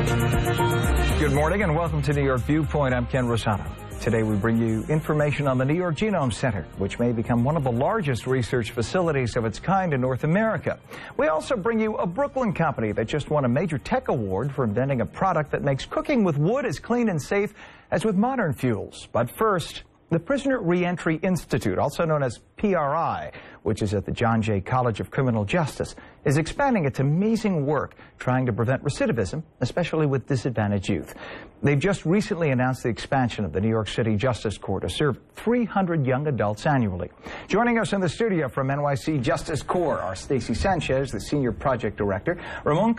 Good morning and welcome to New York Viewpoint. I'm Ken Rosato. Today we bring you information on the New York Genome Center, which may become one of the largest research facilities of its kind in North America. We also bring you a Brooklyn company that just won a major tech award for inventing a product that makes cooking with wood as clean and safe as with modern fuels. But first, the Prisoner Reentry Institute, also known as PRI, which is at the John Jay College of Criminal Justice, is expanding its amazing work trying to prevent recidivism, especially with disadvantaged youth. They've just recently announced the expansion of the New York City Justice Corps to serve 300 young adults annually. Joining us in the studio from NYC Justice Corps are Stacie Sanchez, the Senior Project Director, Ramon,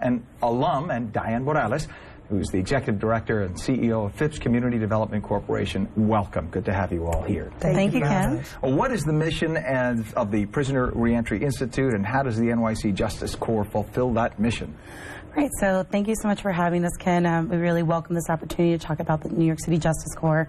an alum, and Dianne Morales, who's the Executive Director and CEO of Phipps Community Development Corporation. Welcome. Good to have you all here. Thank you, Ken. Well, what is the mission of the Prisoner Reentry Institute, and how does the NYC Justice Corps fulfill that mission? Great. So thank you so much for having us, Ken. We really welcome this opportunity to talk about the New York City Justice Corps.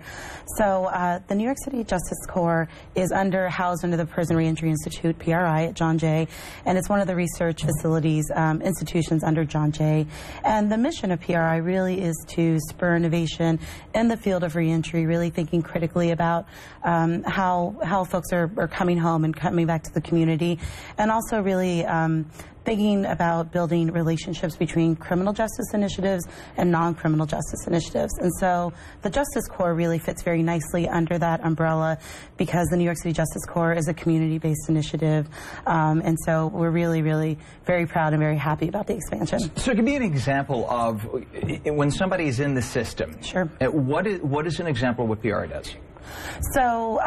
So the New York City Justice Corps is housed under the Prison Reentry Institute, PRI, at John Jay, and it's one of the research facilities, institutions under John Jay. And the mission of PRI really is to spur innovation in the field of reentry, really thinking critically about how folks are coming home and coming back to the community, and also really thinking about building relationships between criminal justice initiatives and non-criminal justice initiatives. And so the Justice Corps really fits very nicely under that umbrella because the New York City Justice Corps is a community-based initiative. And so we're really, really very proud and very happy about the expansion. So give me an example of when somebody is in the system. Sure. What is an example of what PRI does? So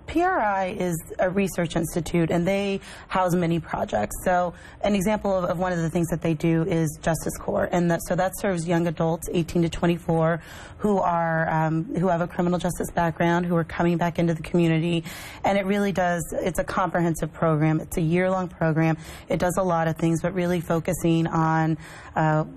PRI is a research institute, and they house many projects. So an example of one of the things that they do is Justice Corps, and so that serves young adults 18 to 24 who have a criminal justice background, who are coming back into the community. And it really does, it's a comprehensive program. It's a year-long program. It does a lot of things, but really focusing on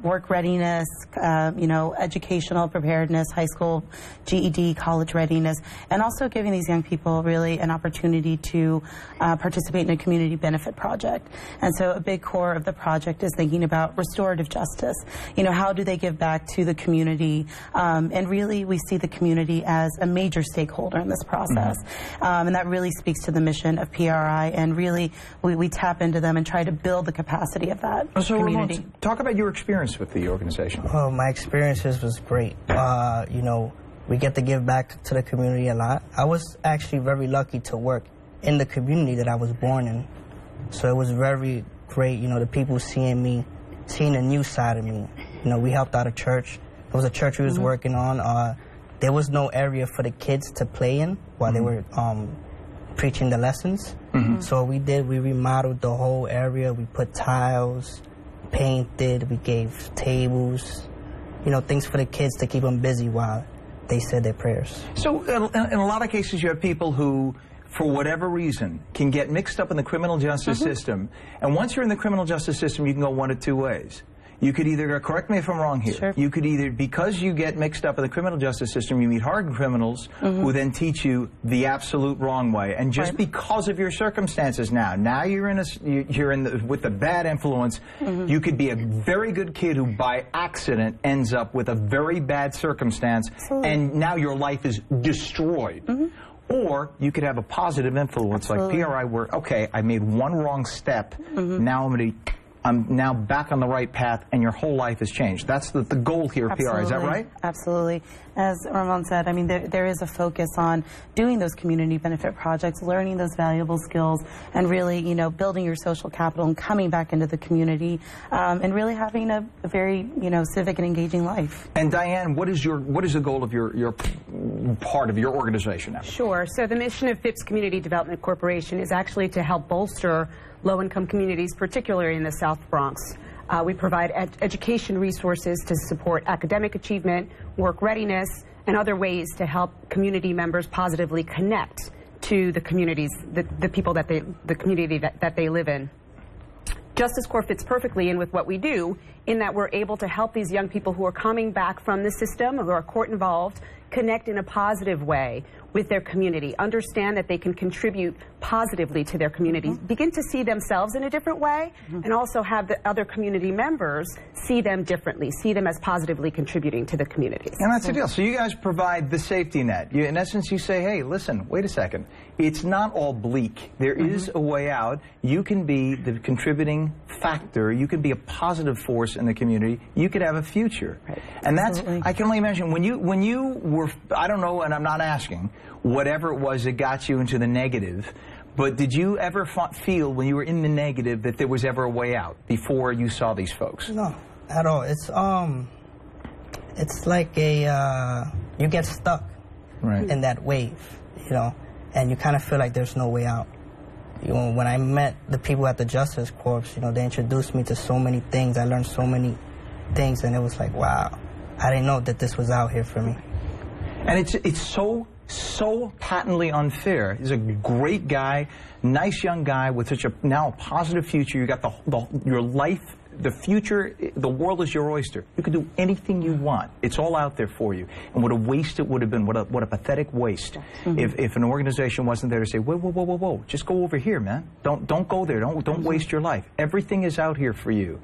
work readiness, educational preparedness, high school, GED, college readiness, and also giving these young people really an opportunity to participate in a community benefit project. And so a big core of the project is thinking about restorative justice. How do they give back to the community? And really we see the community as a major stakeholder in this process. And that really speaks to the mission of PRI, and really we tap into them and try to build the capacity of that community. Ramon, talk about your experience with the organization. Oh, my experiences was great. We get to give back to the community a lot. I was actually very lucky to work in the community that I was born in. So it was very great, the people seeing a new side of me. We helped out a church. There was a church we was working on. There was no area for the kids to play in while they were preaching the lessons. So we remodeled the whole area. We put tiles, painted, we gave tables, things for the kids to keep them busy while they said their prayers. So in a lot of cases you have people who, for whatever reason, can get mixed up in the criminal justice system. And once you're in the criminal justice system, you can go one of two ways. You could either, correct me if I'm wrong here, Sure. You could either, because you get mixed up in the criminal justice system, you meet hardened criminals who then teach you the absolute wrong way. And just because of your circumstances now you're with the bad influence, you could be a very good kid who by accident ends up with a very bad circumstance, and now your life is destroyed. Or you could have a positive influence like PRI where, okay, I made one wrong step, now I'm now back on the right path, and your whole life has changed. That's the goal here of PRI, is that right? Absolutely. As Ramon said, I mean, there is a focus on doing those community benefit projects, learning those valuable skills, and really, building your social capital and coming back into the community, and really having a very, civic and engaging life. And Dianne, what is the goal of your part of your organization now? Sure. So the mission of Phipps Community Development Corporation is actually to help bolster low-income communities, particularly in the South Bronx. We provide education resources to support academic achievement, work readiness, and other ways to help community members positively connect to the communities, the people that the community that they live in. Justice Corps fits perfectly in with what we do in that we're able to help these young people who are coming back from the system, who are court involved, connect in a positive way with their community, understand that they can contribute positively to their communities, begin to see themselves in a different way, and also have the other community members see them differently, see them as positively contributing to the communities. And that's the deal. So you guys provide the safety net. In essence, you say, hey, listen, wait a second. It's not all bleak. There is a way out. You can be the contributing factor. You can be a positive force in the community. You could have a future. Right. And Absolutely. that's, I can only imagine, when you were, I don't know, and I'm not asking, whatever it was that got you into the negative, but did you ever feel when you were in the negative that there was ever a way out before you saw these folks? No, at all. It's like a, you get stuck in that wave, you know, and you kind of feel like there's no way out. You know, when I met the people at the Justice Corps, you know, they introduced me to so many things. I learned so many things, and it was like, wow, I didn't know that this was out here for me. And it's so patently unfair. He's a great guy, nice young guy with such a now positive future. You got your life, the future, the world is your oyster. You can do anything you want. It's all out there for you. And what a waste it would have been. What a pathetic waste if an organization wasn't there to say, whoa, whoa, whoa, whoa, whoa, just go over here, man. Don't go there. Don't waste your life. Everything is out here for you.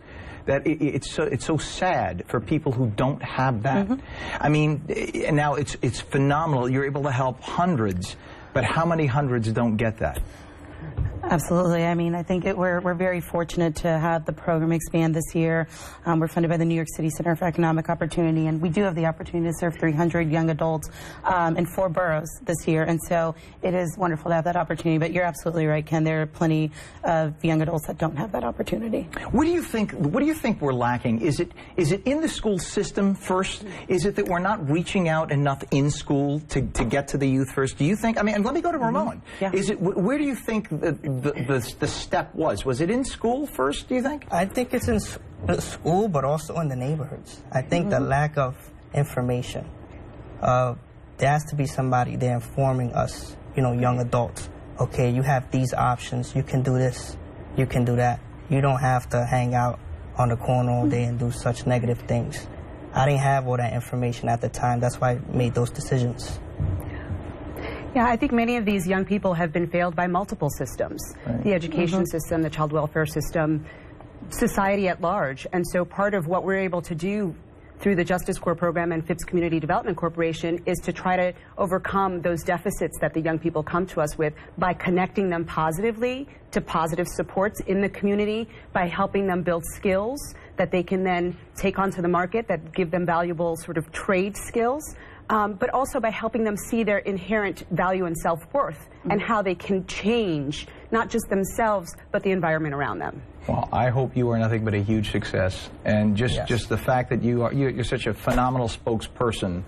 That it's so sad for people who don't have that. I mean, and now it's phenomenal. You're able to help hundreds, but how many hundreds don't get that? Absolutely. I mean, I think we're very fortunate to have the program expand this year. We're funded by the New York City Center for Economic Opportunity, and we do have the opportunity to serve 300 young adults in 4 boroughs this year. And so it is wonderful to have that opportunity. But you're absolutely right, Ken. There are plenty of young adults that don't have that opportunity. What do you think we're lacking? Is it in the school system first? Is it that we're not reaching out enough in school to get to the youth first? Do you think? I mean, and let me go to Ramon. Yeah. Is it where do you think the step was? Was it in school first, do you think? I think it's in school, but also in the neighborhoods. I think the lack of information. There has to be somebody there informing us, you know, young adults. Okay, you have these options. You can do this. You can do that. You don't have to hang out on the corner all day and do such negative things. I didn't have all that information at the time. That's why I made those decisions. Yeah, I think many of these young people have been failed by multiple systems. Right. The education system, the child welfare system, society at large. And so part of what we're able to do through the Justice Corps program and Phipps Community Development Corporation is to try to overcome those deficits that the young people come to us with by connecting them positively to positive supports in the community, by helping them build skills that they can then take onto the market that give them valuable sort of trade skills. But also by helping them see their inherent value and self-worth and how they can change not just themselves, but the environment around them. Well, I hope you are nothing but a huge success. And just the fact that you're such a phenomenal spokesperson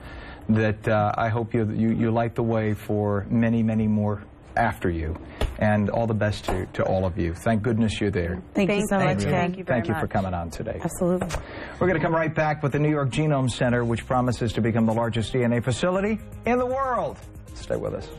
that I hope you light the way for many, many more after you. And all the best to all of you. Thank goodness you're there. Thank you so much, Ken. Thank you very much. Thank you for coming on today. Absolutely. We're going to come right back with the New York Genome Center, which promises to become the largest DNA facility in the world. Stay with us.